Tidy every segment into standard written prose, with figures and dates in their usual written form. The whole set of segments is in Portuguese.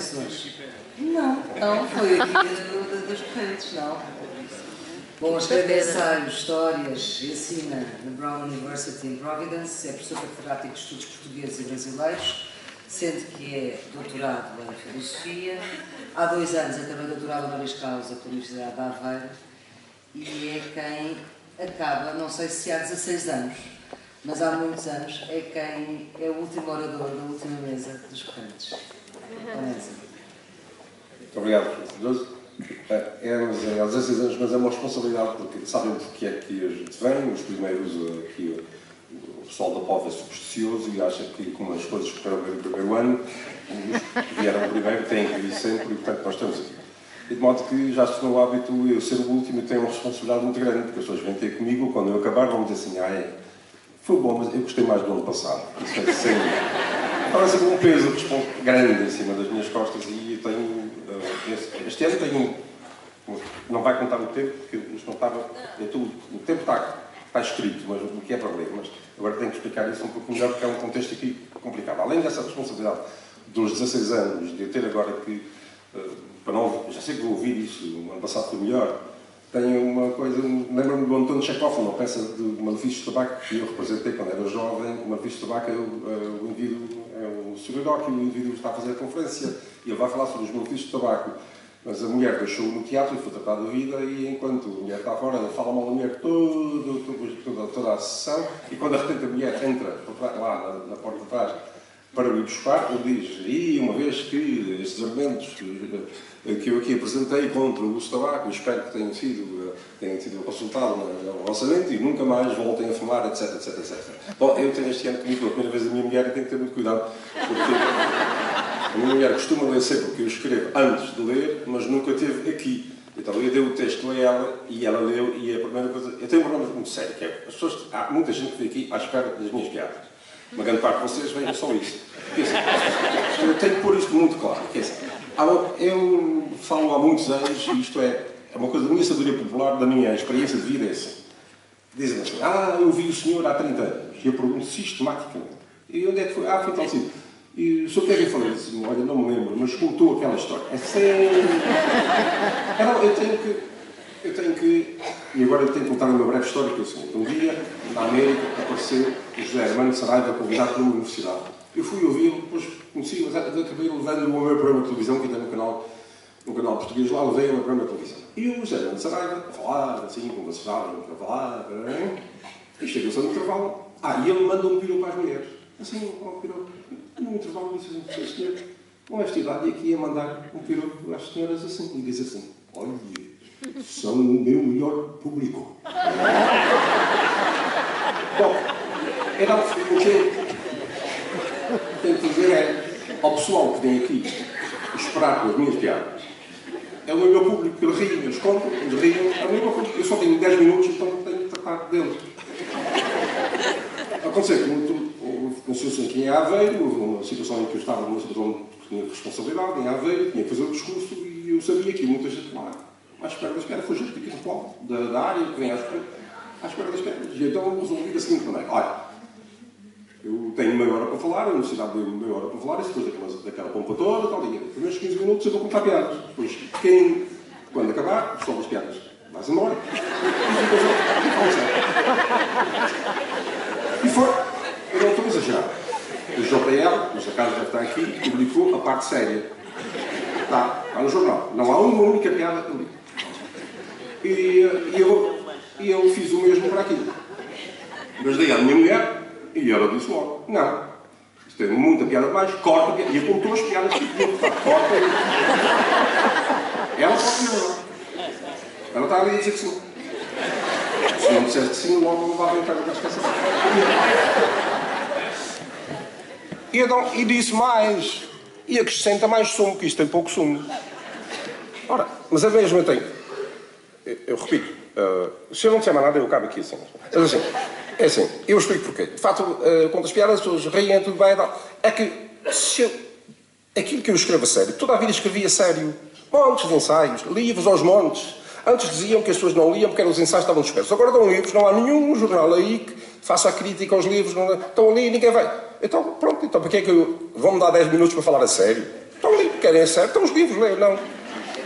Açores. Não, foi aqui das correntes, não. Bom, escreve ensaios, histórias, ensina na Brown University em Providence, é professor catedrático de estudos portugueses e brasileiros, sendo que é doutorado em filosofia. Há 2 anos é também doutorado honoris causa pela Universidade de Aveiro e é quem acaba, não sei se há 16 anos, mas há muitos anos, é quem é o último orador da última mesa dos correntes. Muito obrigado, Professor. Há 16 anos, mas é uma responsabilidade, porque sabem de que é que a gente vem. Os primeiros aqui, o pessoal da POV é supersticioso e acha que, como as coisas correram bem no primeiro ano, os que vieram primeiro têm que vir sempre, e portanto nós estamos aqui. E de modo que já se tornou o hábito eu ser o último e tenho uma responsabilidade muito grande, porque as pessoas vêm ter comigo, quando eu acabar, vão dizer assim: foi bom, mas eu gostei mais do ano passado. Isso é sempre. Estava sempre um peso grande em cima das minhas costas e eu tenho. Este ano tenho. Não vai contar o tempo, porque isto não estava. O tempo está escrito, mas o que é para ler. Mas agora tenho que explicar isso um pouco melhor, porque é um contexto aqui complicado. Além dessa responsabilidade dos 16 anos, de eu ter agora que. Para não, já sei que vou ouvir isso, o ano passado foi melhor. Tenho uma coisa. Lembro-me do António Chekhov, uma peça de Malefício de Tabaco que eu representei quando era jovem. O Malefício de Tabaco o indivíduo, é o soliloquio, o indivíduo está a fazer a conferência e ele vai falar sobre os malefícios de tabaco. Mas a mulher deixou-o no teatro e foi tratar da vida, e enquanto a mulher está fora, ele fala mal da mulher toda a sessão, e quando de repente a mulher entra lá na porta de trás para me buscar, ele diz: e uma vez que estes argumentos que eu aqui apresentei contra o uso de tabaco, espero que tenham sido consultados no orçamento e nunca mais voltem a fumar, etc, etc, etc. Bom, eu tenho este ano comigo pela primeira vez a minha mulher e tenho que ter muito cuidado, porque a minha mulher costuma ler sempre o que eu escrevo antes de ler, mas nunca teve aqui. Então eu dei o texto a ela e ela leu, e a primeira coisa... Eu tenho um problema muito sério, que é as pessoas... Há muita gente que vem aqui à espera das minhas piadas. Uma grande parte de vocês vem só isso. Eu tenho que pôr isto muito claro. Eu falo há muitos anos, e isto é uma coisa da minha sabedoria popular, da minha experiência de vida, é assim. Dizem assim: eu vi o senhor há 30 anos. E eu pergunto sistematicamente: e onde é que foi? Foi tal sítio. E o senhor que é que eu falei? Assim, olha, não me lembro, mas contou aquela história. É sério. Eu tenho que... E agora eu tenho que contar uma breve história, que é o seguinte: um dia, na América, apareceu o José Hermano Saraiva convidado para uma universidade. Eu fui ouvi-lo, depois conheci, mas acabei levando-o ao meu programa de televisão, que ainda no canal português, lá levei o meu programa de televisão. E o José Hermano Saraiva, a falar, assim, conversava, a falar, e chegou-se ao intervalo. E ele manda um pirou para as mulheres. Assim, pirou. No intervalo, disse assim: senhor, com esta idade aqui a mandar um pirou às senhoras assim. E diz assim: olha, são o meu melhor público. Bom, então, o que eu tenho que dizer é ao pessoal que vem aqui esperar pelas minhas piadas: é o meu público, que eles riem, eles compram, eles riem, é o meu público. Eu só tenho 10 minutos, então tenho que tratar deles. Aconteceu que conheceu-se aqui em Aveiro, houve uma situação em que eu estava numa situação que tinha responsabilidade em Aveiro, tinha que fazer o discurso, e eu sabia que muita gente lá à espera das pedras, foi gente aqui do povo, da área, que vem à espera das pedras. E então resolvi da seguinte maneira: olha, eu tenho meia hora para falar, a universidade deu meia hora para falar, e depois daquela pompa toda, tal, e nos primeiros 15 minutos eu vou contar piadas. Depois, quando acabar, o pessoal das piadas vai-se embora. E foi. Eu não estou a exagerar. O JL, mas a casa já está aqui, publicou a parte séria. Está no jornal. Não há uma única piada ali. E eu fiz o mesmo para aqui. Mas dei à minha mulher e ela disse logo: não, isto tem muita piada demais, corta a piada. E apontou as piadas que tinha que cortar. Corta. Ela pode dizer: ela está ali a dizer que sim. Se não dissesse que sim, logo não vai brincar com a esqueça. E disse mais. E acrescenta mais sumo, que isto tem pouco sumo. Ora, mas é mesmo, eu tenho. Eu repito, se eu não disser mais nada, eu acabo aqui assim. Mas assim, é assim, eu explico porquê. De facto, conto as piadas, as pessoas riem, tudo bem e tal. É que, aquilo que eu escrevo a sério, toda a vida escrevi a sério. Montes de ensaios, livros aos montes. Antes diziam que as pessoas não liam porque os ensaios estavam dispersos. Agora dão livros, não há nenhum jornal aí que faça a crítica aos livros. Não, estão ali e ninguém vai. Então, pronto, então para que é que vão-me dar 10 minutos para falar a sério? Estão ali, querem ser, estão os livros, leem, não.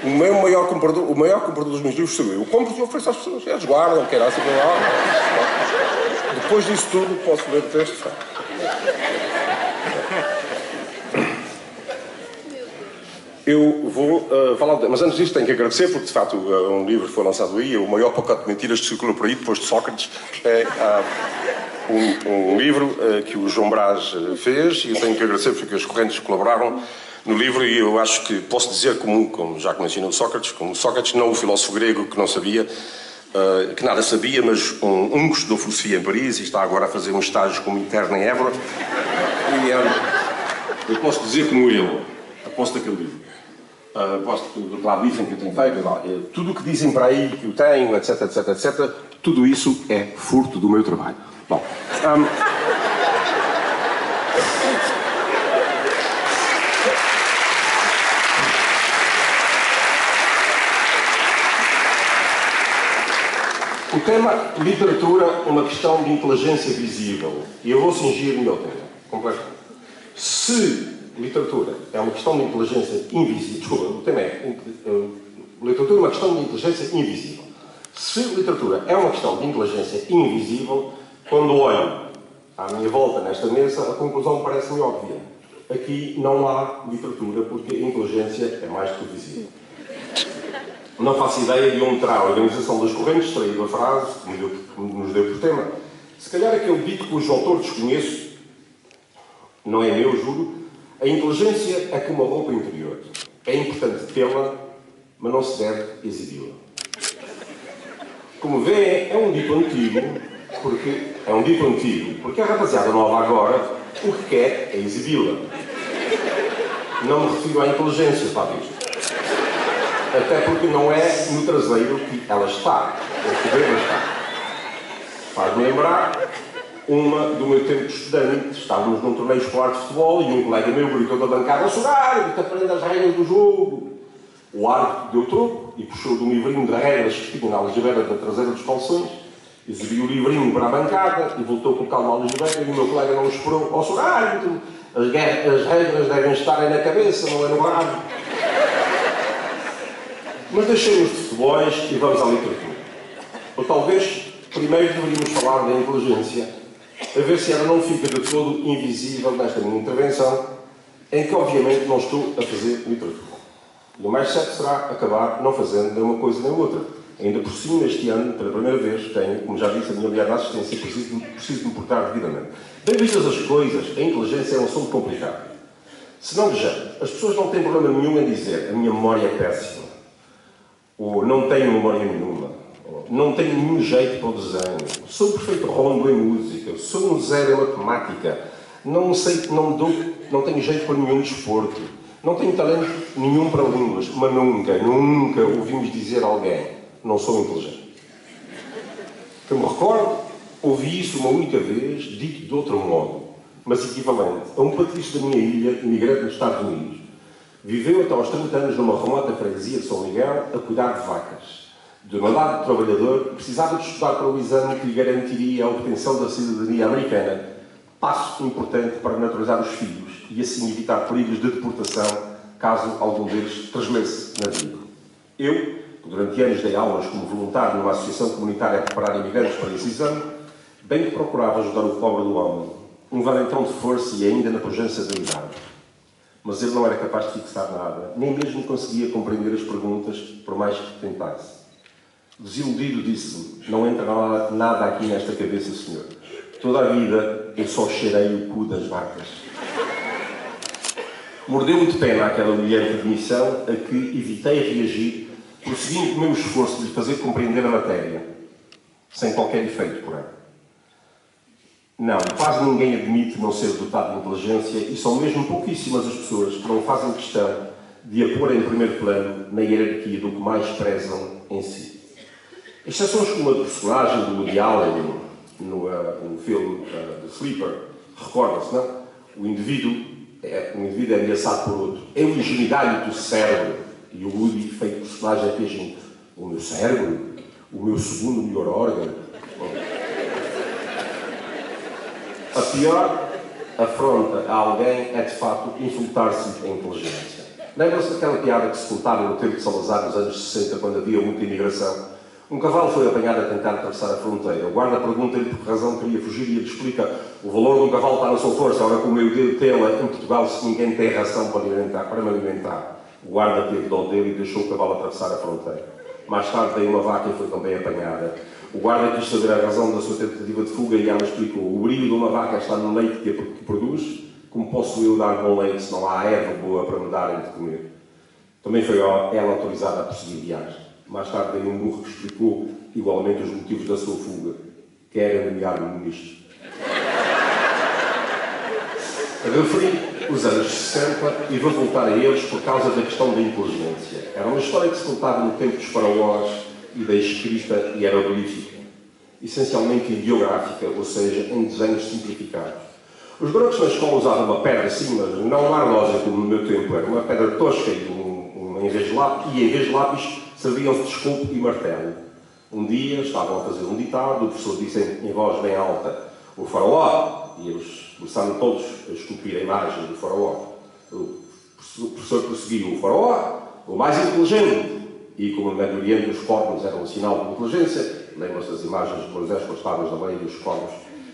O maior comprador dos meus livros sou eu. Eu compro e ofereço às pessoas. Eles guardam, querem assim, depois disso tudo, posso ler o texto. Eu vou falar, mas antes disso tenho que agradecer, porque de facto um livro foi lançado aí, o maior pacote de mentiras que circula por aí, depois de Sócrates, é um livro que o João Brás fez, e eu tenho que agradecer porque as correntes colaboraram no livro, e eu acho que posso dizer, como já mencionei como Sócrates, não o filósofo grego que não sabia, que nada sabia, mas um que estudou filosofia em Paris e está agora a fazer um estágio como interno em Évora, e eu posso dizer como ele, aposto daquele livro. Posto do lado livre que eu tenho feito, tudo o que dizem para aí que eu tenho, etc, etc, etc, tudo isso é furto do meu trabalho. Bom, o tema literatura, uma questão de inteligência visível, e eu vou cingir-me ao tema, completamente. Se literatura é uma questão de inteligência invisível. Desculpa, o tema é literatura é uma questão de inteligência invisível. Se literatura é uma questão de inteligência invisível, quando olho à minha volta nesta mesa, a conclusão parece-me óbvia. Aqui não há literatura porque a inteligência é mais do que visível. Não faço ideia de onde terá a organização das correntes extraído a frase que nos deu por tema. Se calhar aquele dito cujo autor desconheço, não é meu, juro. A inteligência é como a roupa interior. É importante tê-la, mas não se deve exibi-la. Como vê, é um dito antigo, porque a rapaziada nova agora o que quer é exibi-la. Não me refiro à inteligência, para isto. Até porque não é no traseiro que ela está, ou que deve estar. Faz-me lembrar uma do meu tempo de estudante. Estávamos num torneio escolar de futebol e um colega meu gritou da bancada: "Sorário, te aprende as regras do jogo." O árbitro deu troco e puxou de um livrinho de regras que tinha na algibeira da traseira dos calções, exibiu o livrinho para a bancada e voltou a colocá-lo na algibeira, e o meu colega não esperou: "Ó Sorário, as regras devem estar aí na cabeça, não é no rabo." Mas deixemos de futebols e vamos à literatura. Ou talvez, primeiro deveríamos falar da inteligência, a ver se ela não fica de todo invisível nesta minha intervenção, em que obviamente não estou a fazer literatura. E o mais certo será acabar não fazendo nem uma coisa nem outra. Ainda por cima, este ano, pela primeira vez, tenho, como já disse, a minha mulher na assistência e preciso me portar devidamente. Bem vistas as coisas, a inteligência é um assunto complicado. Se não vejamos, as pessoas não têm problema nenhum em dizer: "A minha memória é péssima", ou "Não tenho memória nenhuma", ou "Não tenho nenhum jeito para o desenho", "Sou um perfeito rombo em música", "Sou um zero em matemática", "Não tenho jeito para nenhum desporto", "Não tenho talento nenhum para línguas", mas nunca ouvimos dizer a alguém: "Não sou inteligente". Que eu me recordo, ouvi isso uma única vez, dito de outro modo, mas equivalente, a um patrício da minha ilha, imigrante nos Estados Unidos. Viveu até aos 30 anos numa remota freguesia de São Miguel a cuidar de vacas. De mandado de trabalhador, precisava de estudar para o exame que lhe garantiria a obtenção da cidadania americana, passo importante para naturalizar os filhos e assim evitar perigos de deportação caso algum deles tresmesse na vida. Eu, que durante anos dei aulas como voluntário numa associação comunitária a preparar imigrantes para esse exame, bem que procurava ajudar o pobre do homem, um valentão de força e ainda na pujança da idade. Mas ele não era capaz de fixar nada, nem mesmo conseguia compreender as perguntas, por mais que tentasse. Desiludido, disse-me: "Não entra nada aqui nesta cabeça, senhor. Toda a vida eu só cheirei o cu das vacas." Mordeu-me de pena aquela humilhante admissão, a que evitei reagir, prosseguindo o meu esforço de lhe fazer compreender a matéria, sem qualquer efeito, porém. Não, quase ninguém admite não ser dotado de inteligência, e são mesmo pouquíssimas as pessoas que não fazem questão de a pôr em primeiro plano na hierarquia do que mais prezam em si. Exceções como a do personagem do Woody Allen no filme The Sleeper, recorda-se, não? O indivíduo é ameaçado por outro. É o ingenuidade do cérebro, e o Woody, feito personagem, é gente: "O meu cérebro? O meu segundo melhor órgão?" A pior afronta a alguém é, de facto, insultar-se a inteligência. Lembra-se daquela piada que se contava no tempo de Salazar, nos anos 60, quando havia muita imigração? Um cavalo foi apanhado a tentar atravessar a fronteira. O guarda pergunta-lhe por que razão queria fugir e ele explica: o valor de um cavalo está na sua força, ora como eu devo tê-la em Portugal se ninguém tem ração para me alimentar. O guarda teve dó dele e deixou o cavalo atravessar a fronteira. Mais tarde veio uma vaca e foi também apanhada. O guarda quis saber a razão da sua tentativa de fuga e ela explicou: o brilho de uma vaca está no leite que produz. Como posso eu dar bom leite se não há erva boa para me darem de comer? Também foi ela autorizada a prosseguir viagem. Mais tarde veio um burro que explicou igualmente os motivos da sua fuga, que era nomear-me ministro. Referi os anos 60 e vou voltar a eles por causa da questão da inteligência. Era uma história que se contava no tempo dos faraós e da escrita hieroglífica, essencialmente ideográfica, ou seja, em desenhos simplificados. Os garotos na escola usavam uma pedra assim, mas não uma arlosa como no meu tempo, era uma pedra tosca e em vez de lápis serviam-se de esculpo e martelo. Um dia estavam a fazer um ditado, o professor disse em voz bem alta: o faraó, e eles começaram todos a esculpir a imagem do faraó. O professor prosseguiu: o faraó, o mais inteligente. E como no Médio Oriente os cornos eram um sinal de inteligência, lembram-se das imagens de Moisés com as tábuas da lei e os cornos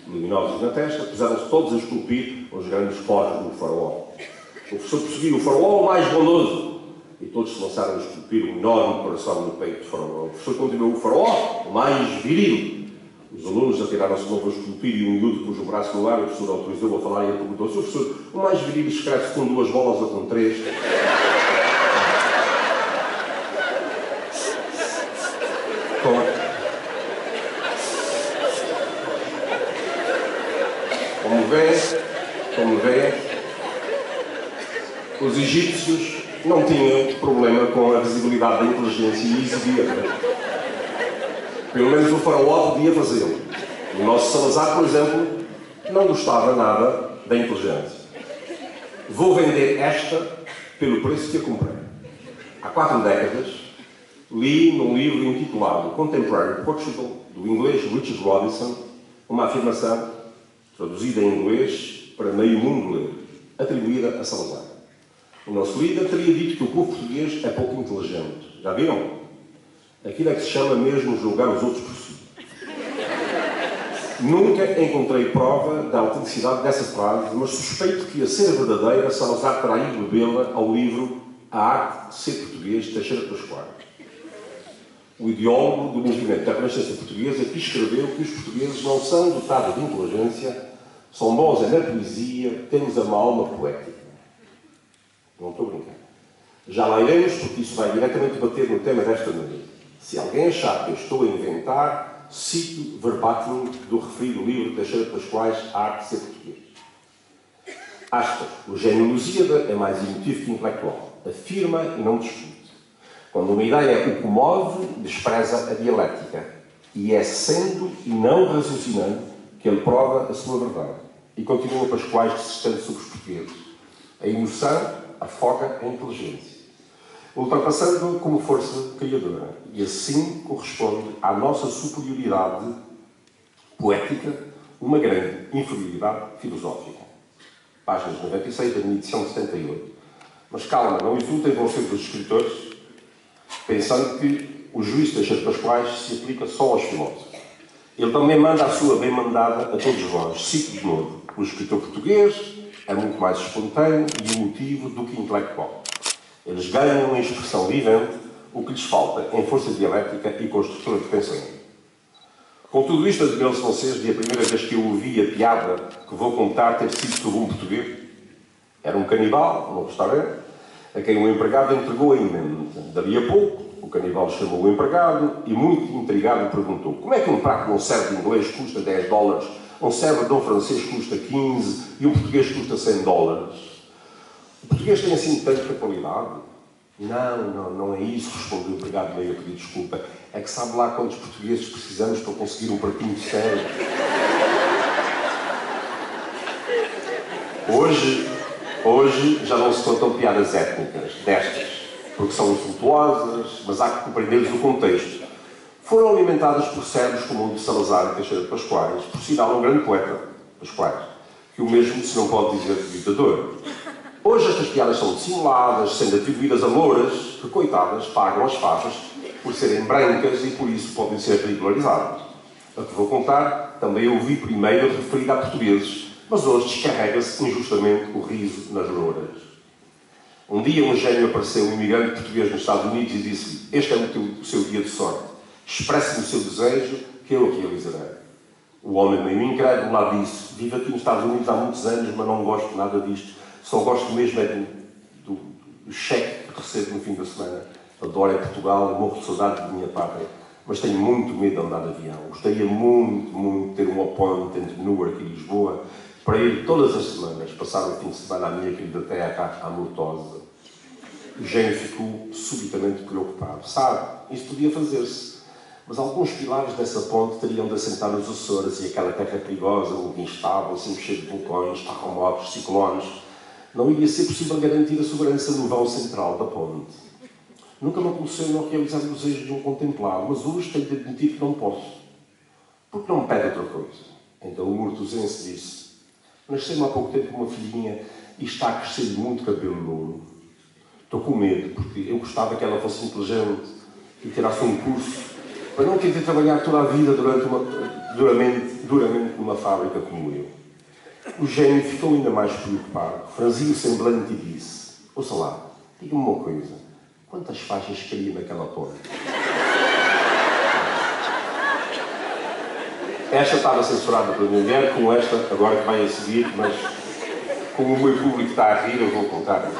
luminosos na testa, puseram-se todos a esculpir os grandes cornos do faraó. O professor prosseguiu: o faraó, o mais bondoso. E todos se lançaram a esculpir um enorme coração no peito do faraó. O professor continuou: o faraó, o mais viril. Os alunos atiraram-se de novo a esculpir e um miúdo pôs o braço no ar, o professor autorizou a falar e ele perguntou: Sr. professor, o mais viril escreve-se com 2 bolas ou com 3? Como vê, os egípcios não tinham problema com a visibilidade da inteligência e exibiam. Pelo menos o faraó podia fazê-lo. O nosso Salazar, por exemplo, não gostava nada da inteligência. Vou vender esta pelo preço que a comprei. Há 4 décadas, li num livro intitulado Contemporary Portugal, do inglês Richard Robinson, uma afirmação traduzida em inglês para meio mundo ler, atribuída a Salazar. O nosso líder teria dito que o povo português é pouco inteligente. Já viram? Aquilo é que se chama mesmo julgar os outros por si. Nunca encontrei prova da autenticidade dessa frase, mas suspeito que, a ser verdadeira, Salazar terá ido bebê-la ao livro A Arte de Ser Português, de Teixeira de Pascoal. O ideólogo do movimento da Renascença Portuguesa que escreveu que os portugueses não são dotados de inteligência, são bons na poesia, temos uma alma poética. Não estou a brincar. Já lá iremos, porque isso vai diretamente bater no tema desta noite. Se alguém achar que eu estou a inventar, cito verbatim do referido livro de Teixeira de Pascoais, A Arte de Ser Português. Aspas: o gênio Lusíada é mais emotivo que intelectual. Afirma e não discute. Quando uma ideia o comove, despreza a dialética. E é sendo e não raciocinando que ele prova a sua verdade. E continua Pascoais desistente sobre os portugueses. A emoção afoga a inteligência, ultrapassando como força criadora. E assim corresponde à nossa superioridade poética uma grande inferioridade filosófica. Páginas 96 da minha edição de 78. Mas calma, não insultem vocês os escritores, pensando que o juízo Teixeira de Pascoais se aplica só aos filósofos. Ele também manda a sua bem-mandada a todos vós. Cito de novo: o escritor português é muito mais espontâneo e emotivo do que intelectual. Eles ganham em expressão vivente o que lhes falta em força dialética e construtora de pensamento. Com tudo isto, admiram-se vocês de a primeira vez que eu ouvi a piada que vou contar ter sido sobre um português. Era um canibal, num restaurante, a quem o empregado entregou a emenda. Dali a pouco, o canibal chamou o empregado e, muito intrigado, perguntou: como é que um prato de um servo inglês custa $10, um servo de um francês custa 15 e um português custa $100? O português tem assim tanta qualidade? Não é isso, respondeu o empregado meio a pedir desculpa. É que sabe lá quantos portugueses precisamos para conseguir um pratinho sério? Hoje já não se contam piadas étnicas destas, porque são insultuosas, mas há que compreender-lhes o contexto. Foram alimentadas por cérebros como o de Salazar e Teixeira de Pascoais, por sinal um grande poeta, Pascoais, que o mesmo se não pode dizer de ditador. Hoje estas piadas são dissimuladas, sendo atribuídas a louras que, coitadas, pagam as faixas por serem brancas e por isso podem ser ridicularizadas. A que vou contar também eu ouvi primeiro referida a portugueses, mas hoje descarrega-se injustamente o riso nas louras. Um dia um gênio apareceu, um imigrante português nos Estados Unidos, e disse-lhe: este é o seu dia de sorte. Expresse-me o seu desejo, que eu o realizarei. O homem meio incrédulo lá disse: vivo aqui nos Estados Unidos há muitos anos, mas não gosto nada disto. Só gosto mesmo é do cheque que recebo no fim da semana. Adoro Portugal, morro de saudade da minha pátria. Mas tenho muito medo de andar de avião. Gostaria muito de ter um appointment entre Newark e Lisboa para ir todas as semanas passar o fim de semana à minha querida terra, à Mortosa. O gênio ficou subitamente preocupado. Sabe, isto podia fazer-se, mas alguns pilares dessa ponte teriam de assentar nos Açores, e aquela terra perigosa, muito instável, sempre cheia de vulcões, terremotos, ciclones, não iria ser possível garantir a segurança no vão central da ponte. Nunca me aconteceu não realizar o desejo de um contemplado, mas hoje tenho de admitir que não posso. Porque não me pede outra coisa. Então o mortosense disse: nasceu-me há pouco tempo uma filhinha e está a crescer muito cabelo louro. Estou com medo, porque eu gostava que ela fosse inteligente e tirasse um curso para não ter de trabalhar toda a vida duramente numa fábrica como eu. O gênio ficou ainda mais preocupado, franziu o semblante e disse: ouça lá, diga-me uma coisa, quantas faixas queria naquela ponte? Esta estava censurada pela minha mulher, como esta agora que vai a seguir, mas como o meu público está a rir, eu vou contar.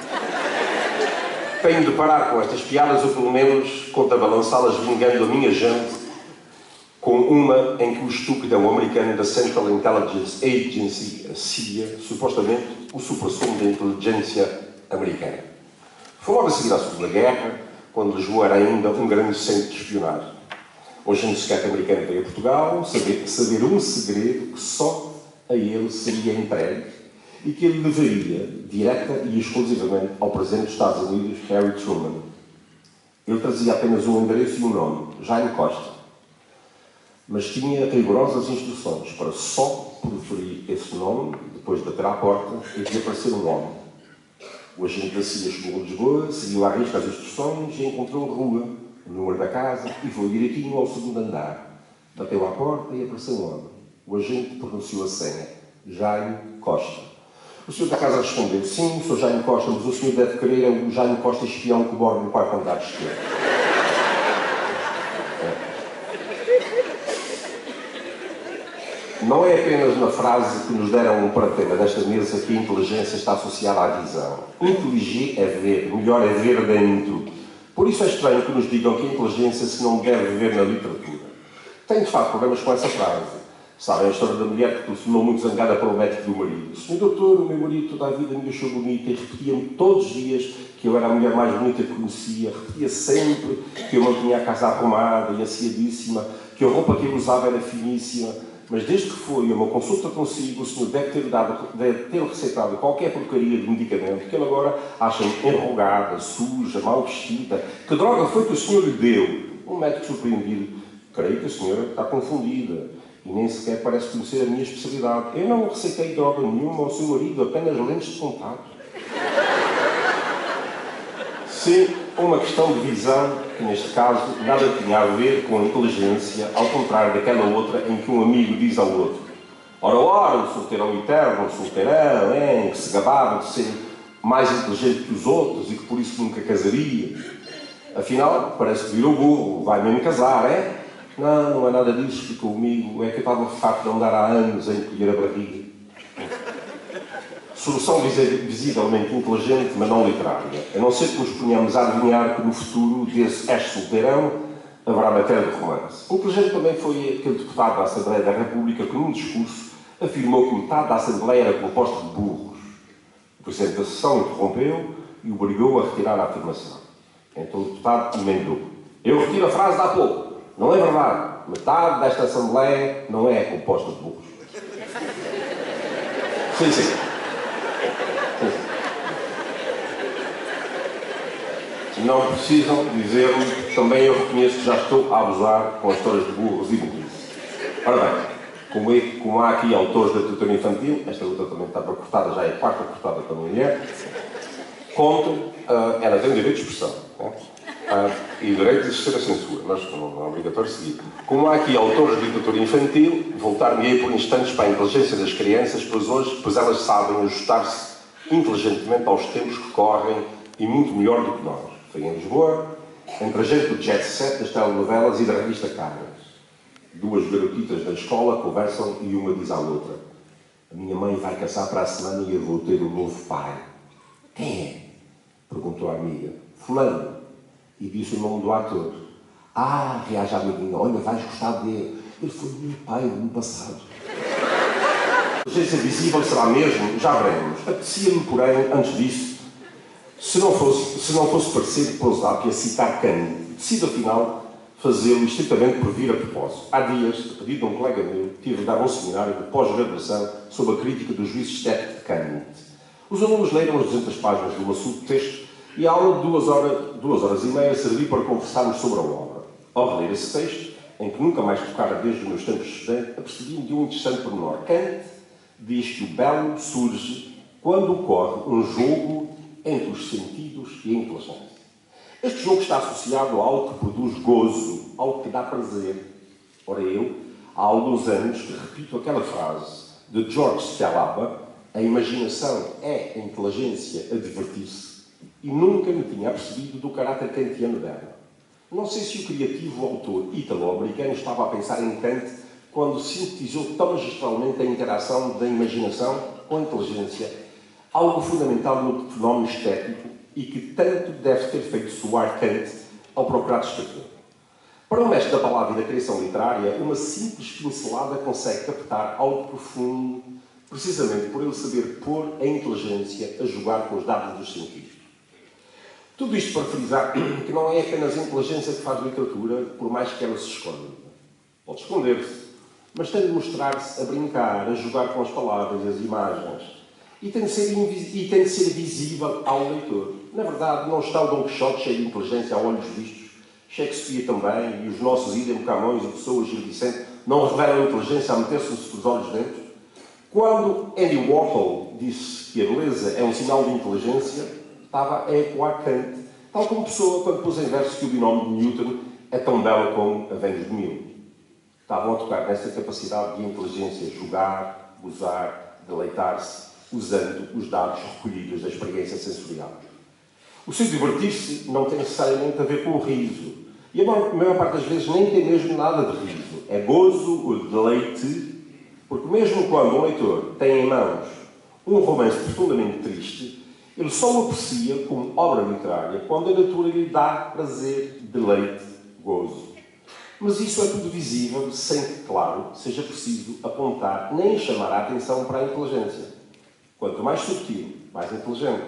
Tenho de parar com estas piadas, ou pelo menos contrabalançá-las, vingando a minha gente com uma em que o estúpido é um americano da Central Intelligence Agency, a CIA, supostamente o supra-sumo da inteligência americana. Foi logo a seguir à Segunda Guerra, quando Lisboa era ainda um grande centro de espionagem. Hoje um secreto americano veio a Portugal saber um segredo que só a ele seria entregue e que ele levaria, direta e exclusivamente, ao Presidente dos Estados Unidos, Harry Truman. Ele trazia apenas um endereço e um nome: Jaime Costa. Mas tinha rigorosas instruções para só proferir esse nome, depois de bater à porta, e de aparecer um homem. O agente da CIA chegou a Lisboa, seguiu à risca as instruções e encontrou a rua, o número da casa, e foi direitinho ao segundo andar. Bateu à porta e apareceu um homem. O agente pronunciou a senha: Jaime Costa. O senhor da casa respondeu: sim, sou Jaime Costa, mas o senhor deve querer é o Jaime Costa espião que mora no quarto andar de esquerda. Não é apenas na frase que nos deram para tema desta mesa que a inteligência está associada à visão. Inteligir é ver, melhor é ver dentro. Por isso é estranho que nos digam que a inteligência se não deve ver na literatura. Tenho, de facto, problemas com essa frase. Sabem a história da mulher que telefonou muito zangada para o médico do marido. Senhor doutor, o meu marido toda a vida me deixou bonita e repetia-me todos os dias que eu era a mulher mais bonita que conhecia. Repetia sempre que eu mantinha a casa arrumada e asseadíssima, que a roupa que eu usava era finíssima. Mas desde que foi a uma consulta consigo, o senhor deve ter receitado qualquer porcaria de medicamento que ele agora acha enrugada, suja, mal vestida. Que droga foi que o senhor lhe deu? Um médico surpreendido: creio que a senhora está confundida e nem sequer parece conhecer a minha especialidade. Eu não receitei droga nenhuma ao seu marido, apenas lentes de contato. Sim, uma questão de visão que, neste caso, nada tinha a ver com a inteligência, ao contrário daquela outra em que um amigo diz ao outro: ora, o solteirão eterno, o solteirão, que se gabava de ser mais inteligente que os outros e que por isso nunca casaria. Afinal, parece que virou burro, vai mesmo casar, é? Não é nada disso, explicou o amigo, é que eu estava farto de andar há anos a encolher a barriga. Solução visivelmente inteligente, mas não literária. A não ser que nos ponhamos a adivinhar que no futuro desse solteirão haverá matéria de romance. Inteligente também foi aquele deputado da Assembleia da República que, num discurso, afirmou que metade da Assembleia era composta de burros. O Presidente da sessão interrompeu e o obrigou a retirar a afirmação. Então o deputado emendou: eu retiro a frase de há pouco. Não é verdade. Metade desta Assembleia não é composta de burros. Sim. Não precisam dizer-me, também eu reconheço que já estou a abusar com as histórias de burros e burrice. Ora bem, como há aqui autores da literatura infantil, esta luta também está para cortada, já é a quarta cortada também é, contam, ela tem direito de expressão, né? E direito de existir a censura, mas não é obrigatório seguir. Como há aqui autores de literatura infantil, voltar-me-ei por instantes para a inteligência das crianças, pois elas sabem ajustar-se inteligentemente aos tempos que correm e muito melhor do que nós. Foi em Lisboa, entre a gente do jet set, das telenovelas e da revista Caras. Duas garotitas da escola conversam e uma diz à outra: a minha mãe vai caçar para a semana e eu vou ter um novo pai. Quem é? Perguntou a amiga. Fulano. E disse o nome do ator. Ah, reage a amiguinha, olha, vais gostar dele. Ele foi meu pai no ano passado. A inteligência visível será mesmo? Já veremos. Apetecia-me, porém, antes disso, se não fosse parecer prosaico a citar Kant, decido afinal fazê-lo estritamente por vir a propósito. Há dias, a pedido de um colega meu, tive a dar um seminário de pós-graduação sobre a crítica do juízo estético de Kant. Os alunos leram as 200 páginas do assunto texto e a aula de 2 horas e meia serviu para conversarmos sobre a obra. Ao reler esse texto, em que nunca mais tocara desde os meus tempos de estudante, apercebi-me de um interessante pormenor. Kant diz que o belo surge quando ocorre um jogo entre os sentidos e a inteligência. Este jogo está associado a algo que produz gozo, algo que dá prazer. Ora eu, há alguns anos, que repito aquela frase de George Scalaba: a imaginação é a inteligência a divertir-se, e nunca me tinha apercebido do caráter kantiano dela. Não sei se o criativo autor ítalo-americano estava a pensar em Kant quando sintetizou tão magistralmente a interação da imaginação com a inteligência, algo fundamental no fenómeno estético e que tanto deve ter feito soar Kant ao procurar descrever. Para o mestre da palavra e da criação literária, uma simples pincelada consegue captar algo profundo, precisamente por ele saber pôr a inteligência a jogar com os dados dos sentidos. Tudo isto para frisar que não é apenas a inteligência que faz literatura, por mais que ela se esconda. Pode esconder-se, mas tem de mostrar-se a brincar, a jogar com as palavras e as imagens. E tem de ser visível ao leitor. Na verdade, não está o Dom Quixote cheio de inteligência a olhos vistos, Shakespeare também, e os nossos Idem, Camões e Pessoas, Gil Vicente, não revelam inteligência a meter-se os olhos dentro? Quando Andy Warhol disse que a beleza é um sinal de inteligência, estava a ecoar Kant, tal como Pessoa quando pôs em verso que o binómio de Newton é tão belo como a Vênus de Milo. Estavam a tocar nessa capacidade de inteligência, jogar, gozar, deleitar-se, usando os dados recolhidos da experiência sensorial. O seu divertir-se não tem necessariamente a ver com o riso. E a maior parte das vezes nem tem mesmo nada de riso. É gozo ou deleite, porque mesmo quando um leitor tem em mãos um romance profundamente triste, ele só o aprecia como obra literária quando a natureza lhe dá prazer, deleite, gozo. Mas isso é tudo visível sem que, claro, seja preciso apontar nem chamar a atenção para a inteligência. Quanto mais sutil, mais inteligente.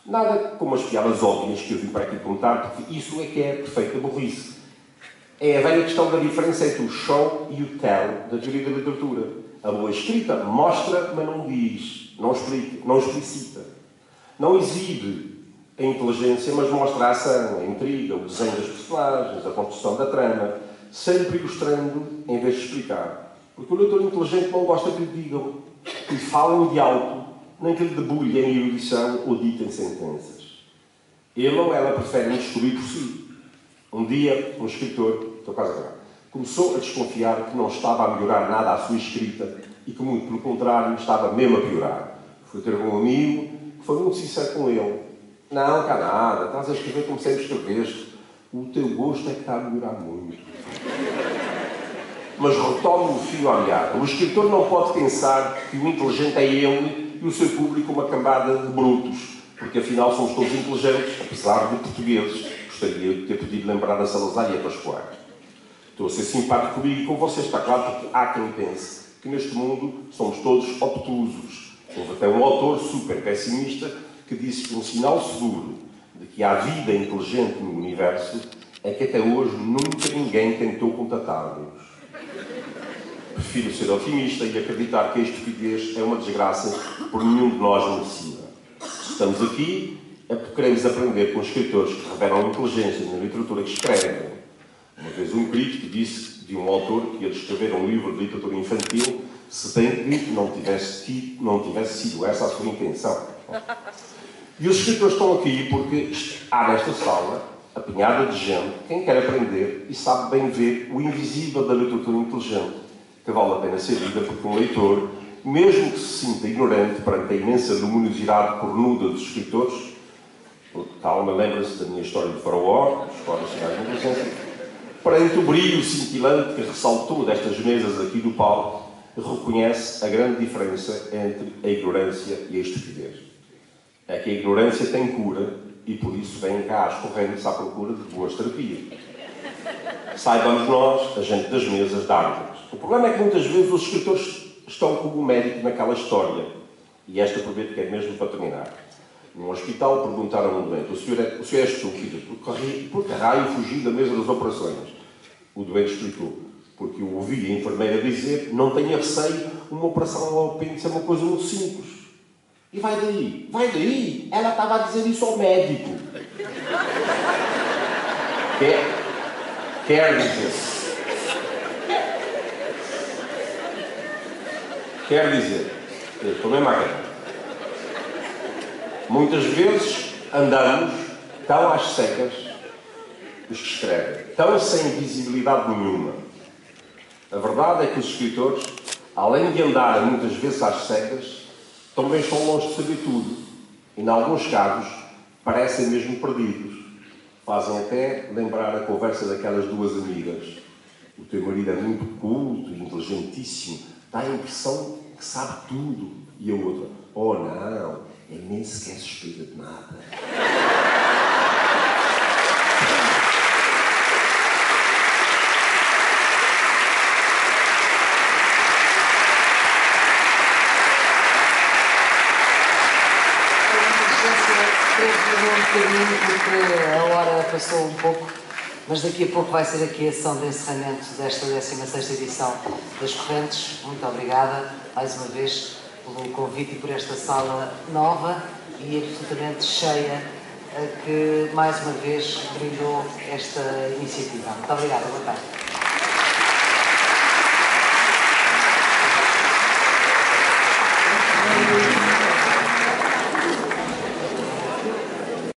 Nada como as piadas óbvias que eu vim para aqui contar, porque isso é que é a perfeita burrice. É a velha questão da diferença entre o show e o tell da teoria da literatura. A boa escrita mostra, mas não diz, não explica, não explicita. Não exibe a inteligência, mas mostra a ação, a intriga, o desenho das personagens, a construção da trama, sempre ilustrando em vez de explicar. Porque o leitor inteligente não gosta que lhe digam, que lhe falem de alto, nem que lhe debulhem em erudição ou ditem sentenças. Ele ou ela preferem descobrir por si. Um dia, um escritor, estou quase a acabar, começou a desconfiar que não estava a melhorar nada a sua escrita e que, muito pelo contrário, estava mesmo a piorar. Foi ter um amigo que foi muito sincero com ele. Não, cá nada, estás a escrever como sempre escreveste. O teu gosto é que está a melhorar muito. Mas retome o fio à meada. O escritor não pode pensar que o inteligente é ele e o seu público uma cambada de brutos, porque afinal somos todos inteligentes, apesar de portugueses. Gostaria de ter podido lembrar a Salazar e a Pascoal. Estou a ser simpático comigo e com vocês, está claro, porque há quem pense que neste mundo somos todos obtusos. Houve até um autor super pessimista que disse que um sinal seguro de que há vida inteligente no universo é que até hoje nunca ninguém tentou contatá-los. Prefiro ser otimista e acreditar que a estupidez é uma desgraça por nenhum de nós merecida. Estamos aqui é porque queremos aprender com escritores que revelam inteligência na literatura que escrevem. Uma vez um crítico disse de um autor que ia escrever um livro de literatura infantil, se bem que não tivesse sido essa a sua intenção. E os escritores estão aqui porque há nesta sala, apinhada de gente, quem quer aprender e sabe bem ver o invisível da literatura inteligente, que vale a pena ser lida porque um leitor, mesmo que se sinta ignorante perante a imensa luminosidade cornuda dos escritores, calma, lembra-se da minha história de Faraó, história de cidade de inteligência, perante o brilho cintilante que ressaltou destas mesas aqui do palco, reconhece a grande diferença entre a ignorância e a estupidez. É que a ignorância tem cura e por isso vêm cá às correntes à procura de boas terapias. Saibamos nós, a gente das mesas, dar-nos. O problema é que muitas vezes os escritores estão como o médico naquela história. E esta prometo que é mesmo para terminar. Num hospital perguntaram a um doente: o senhor é estúpido, porque raio fugiu da mesa das operações? O doente explicou: porque eu ouvi a enfermeira dizer: não tenha receio, uma operação ao apêndice é uma coisa muito simples. E vai daí? Vai daí? Ela estava a dizer isso ao médico. Quer dizer, eu estou mesmo a querer. Muitas vezes andamos tão às cegas, os que escrevem, tão sem visibilidade nenhuma. A verdade é que os escritores, além de andarem muitas vezes às cegas, também estão longe de saber tudo. E, em alguns casos, parecem mesmo perdidos. Fazem até lembrar a conversa daquelas duas amigas. O teu marido é muito culto e inteligentíssimo, dá a impressão que sabe tudo. E a outra: oh não, ele nem sequer suspeita de nada. Porque a hora passou um pouco, mas daqui a pouco vai ser aqui a sessão de encerramento desta 16ª edição das Correntes. Muito obrigada, mais uma vez, pelo convite e por esta sala nova e absolutamente cheia, que mais uma vez brindou esta iniciativa. Muito obrigada, boa tarde.